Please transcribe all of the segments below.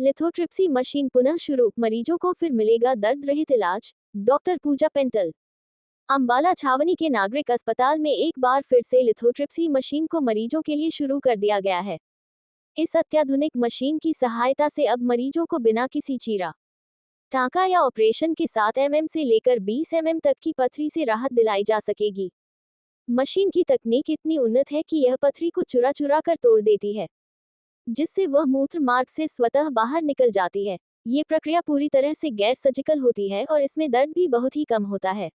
Lithotripsy machine पुनः शुरू, मरीजों को फिर मिलेगा दर्द रहित इलाज। डॉक्टर पूजा पेंटल। अंबाला छावनी के नागरिक अस्पताल में एक बार फिर से लिथोट्रिप्सी मशीन को मरीजों के लिए शुरू कर दिया गया है। इस अत्याधुनिक मशीन की सहायता से अब मरीजों को बिना किसी चीरा, टांका या ऑपरेशन के 7 mm से लेकर 20 mm तक की पथरी से राहत दिलाई जा सकेगी। मशीन की तकनीक इतनी उन्नत है कि यह पथरी को चुरा चुरा कर तोड़ देती है, जिससे वह मूत्र मार्ग से स्वतः बाहर निकल जाती है। ये प्रक्रिया पूरी तरह से गैर सर्जिकल होती है और इसमें दर्द भी बहुत ही कम होता है।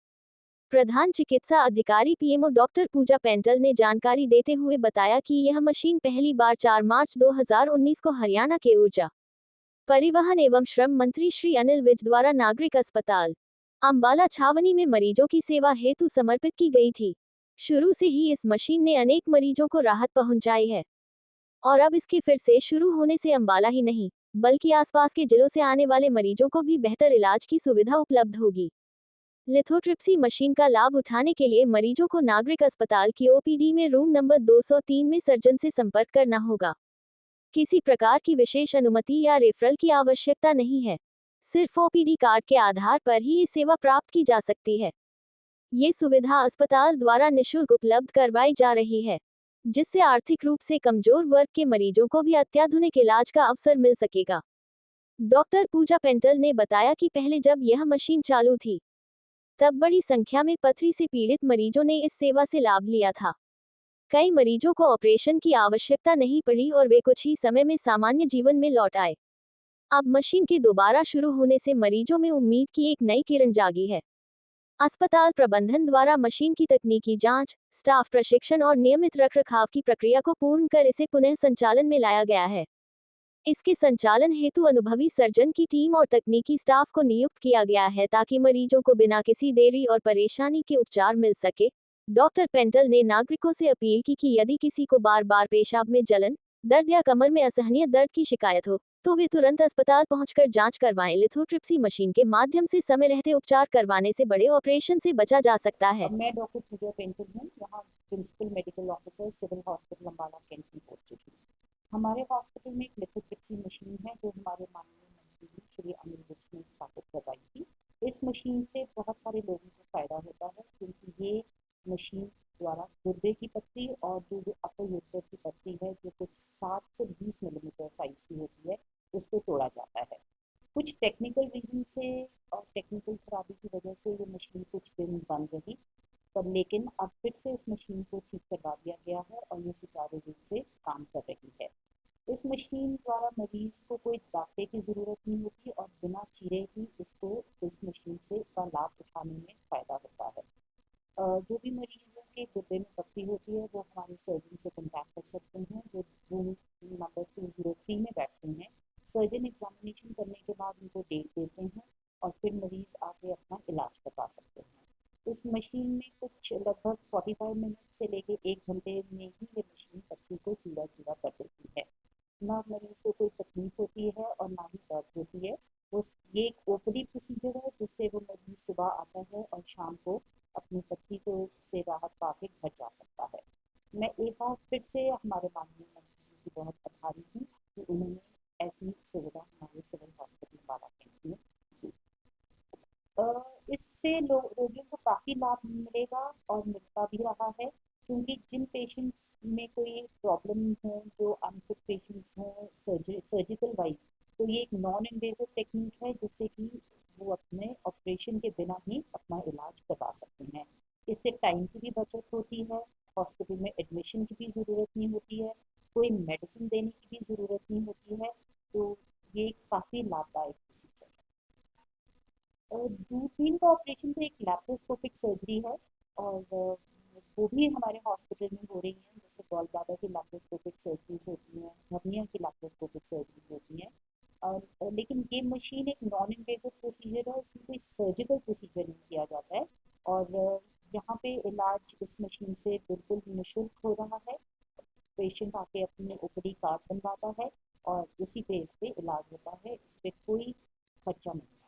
प्रधान चिकित्सा अधिकारी पीएमओ डॉक्टर पूजा पेंटल ने जानकारी देते हुए बताया कि यह मशीन पहली बार 4 मार्च 2019 को हरियाणा के ऊर्जा, परिवहन एवं श्रम मंत्री श्री अनिल विज द्वारा नागरिक अस्पताल अंबाला छावनी में मरीजों की सेवा हेतु समर्पित की गई थी। शुरू से ही इस मशीन ने अनेक मरीजों को राहत पहुंचाई है और अब इसके फिर से शुरू होने से अंबाला ही नहीं, बल्कि आसपास के जिलों से आने वाले मरीजों को भी बेहतर इलाज की सुविधा उपलब्ध होगी। लिथोट्रिप्सी मशीन का लाभ उठाने के लिए मरीजों को नागरिक अस्पताल की ओपीडी में रूम नंबर 203 में सर्जन से संपर्क करना होगा। किसी प्रकार की विशेष अनुमति या रेफरल की आवश्यकता नहीं है। सिर्फ ओपीडी कार्ड के आधार पर ही ये सेवा प्राप्त की जा सकती है। ये सुविधा अस्पताल द्वारा निःशुल्क उपलब्ध करवाई जा रही है, जिससे आर्थिक रूप से कमजोर वर्ग के मरीजों को भी अत्याधुनिक इलाज का अवसर मिल सकेगा। डॉक्टर पूजा पेंटल ने बताया कि पहले जब यह मशीन चालू थी, तब बड़ी संख्या में पथरी से पीड़ित मरीजों ने इस सेवा से लाभ लिया था। कई मरीजों को ऑपरेशन की आवश्यकता नहीं पड़ी और वे कुछ ही समय में सामान्य जीवन में लौट आए। अब मशीन के दोबारा शुरू होने से मरीजों में उम्मीद की एक नई किरण जागी है। अस्पताल प्रबंधन द्वारा मशीन की तकनीकी जांच, स्टाफ प्रशिक्षण और नियमित रखरखाव की प्रक्रिया को पूर्ण कर इसे पुनः संचालन में लाया गया है। इसके संचालन हेतु अनुभवी सर्जन की टीम और तकनीकी स्टाफ को नियुक्त किया गया है ताकि मरीजों को बिना किसी देरी और परेशानी के उपचार मिल सके। डॉक्टर पेंटल ने नागरिकों से अपील की कि यदि किसी को बार बार पेशाब में जलन, दर्द या कमर में असहनीय दर्द की शिकायत हो, तो वे तुरंत अस्पताल पहुंचकर जांच करवाएं। लिथोट्रिप्सी मशीन के माध्यम से समय रहते उपचार करवाने से बड़े ऑपरेशन से बचा जा सकता है। मैं डॉक्टर पूजा पेंटल हूँ, यहाँ principal medical officer civil hospital Ambala cantt में पोस्टेड हूँ। हमारे हॉस्पिटल में एक लिथोट्रिप्सी मशीन है जो हमारे माननीय मंत्री श्री अनिल विज ने स्थापित करवाई थी। इस मशीन से बहुत सारे लोगों को फायदा होता है, क्योंकि ये मशीन द्वारा गुर्दे की पथरी और जो अपर यूट्रस की पथरी है, जो कुछ 7 से 20 मिलीमीटर साइज की होती है, उसको तोड़ा जाता है। कुछ टेक्निकल रीजन से और टेक्निकल खराबी की वजह से ये मशीन कुछ दिन बंद रही, पर लेकिन अब फिर से इस मशीन को ठीक करवा दिया गया है और ये सुचारू रूप से काम कर रही है। इस मशीन द्वारा मरीज को कोई दांते की ज़रूरत नहीं होती और बिना चीरे ही इसको इस मशीन से का लाभ उठाने में फ़ायदा होता है। जो भी मरीजों के गुर्दे में पथरी होती है वो हमारे सर्जन से कॉन्टैक्ट कर सकते हैं, जो रूम नंबर 203 में बैठते हैं। सर्जन एग्जामिनेशन करने के बाद उनको डेट देते हैं और फिर मरीज आके अपना इलाज करवा सकते हैं। इस मशीन में कुछ लगभग 45 मिनट से लेके 1 घंटे में ही ये मशीन पथरी को चूरा चूरा कर देती है। ना मरीज को कोई तकलीफ होती है और ना ही दर्द होती है। वो ये एक ओपीडी प्रोसीजर है जिससे वो मरीज सुबह आता है और शाम को अपनी पथरी को से राहत पाके घर जा सकता है। मैं एक बार फिर से हमारे माननीय मंत्री जी की बहुत आभारी हूँ कि उन्होंने ऐसी सुविधा हमारे सिविल हॉस्पिटल वाला कैंट में दी। इससे रोगियों को काफ़ी लाभ मिलेगा और मिलता भी रहा है, क्योंकि जिन पेशेंट्स में कोई प्रॉब्लम हो, जो अनफिट पेशेंट्स हों सर्जिकल वाइज, तो ये एक नॉन इन्वेजिव टेक्निक है जिससे कि वो अपने ऑपरेशन के बिना ही अपना इलाज करवा सकते हैं। इससे टाइम की भी बचत होती है, हॉस्पिटल में एडमिशन की भी ज़रूरत नहीं होती है, कोई मेडिसिन देने की भी ज़रूरत नहीं होती है। तो ये काफ़ी लाभदायक प्रोसीजर है। दूरबीन का ऑपरेशन तो एक लैप्रोस्कोपिक सर्जरी है और वो भी हमारे हॉस्पिटल में हो रही है, जैसे गॉल ब्लैडर की लैप्रोस्कोपिक सर्जरीज होती हैं, हर्निया की लैप्रोस्कोपिक सर्जरी होती है। और लेकिन ये मशीन एक नॉन इन्वेजिव प्रोसीजर है, इसमें कोई सर्जिकल प्रोसीजर नहीं किया जाता है और यहाँ पे इलाज इस मशीन से बिल्कुल निःशुल्क हो रहा है। पेशेंट आके अपनी ओपीडी कार्ड बनवाता है और उसी पे इस पे इलाज होता है, इस पे कोई खर्चा नहीं।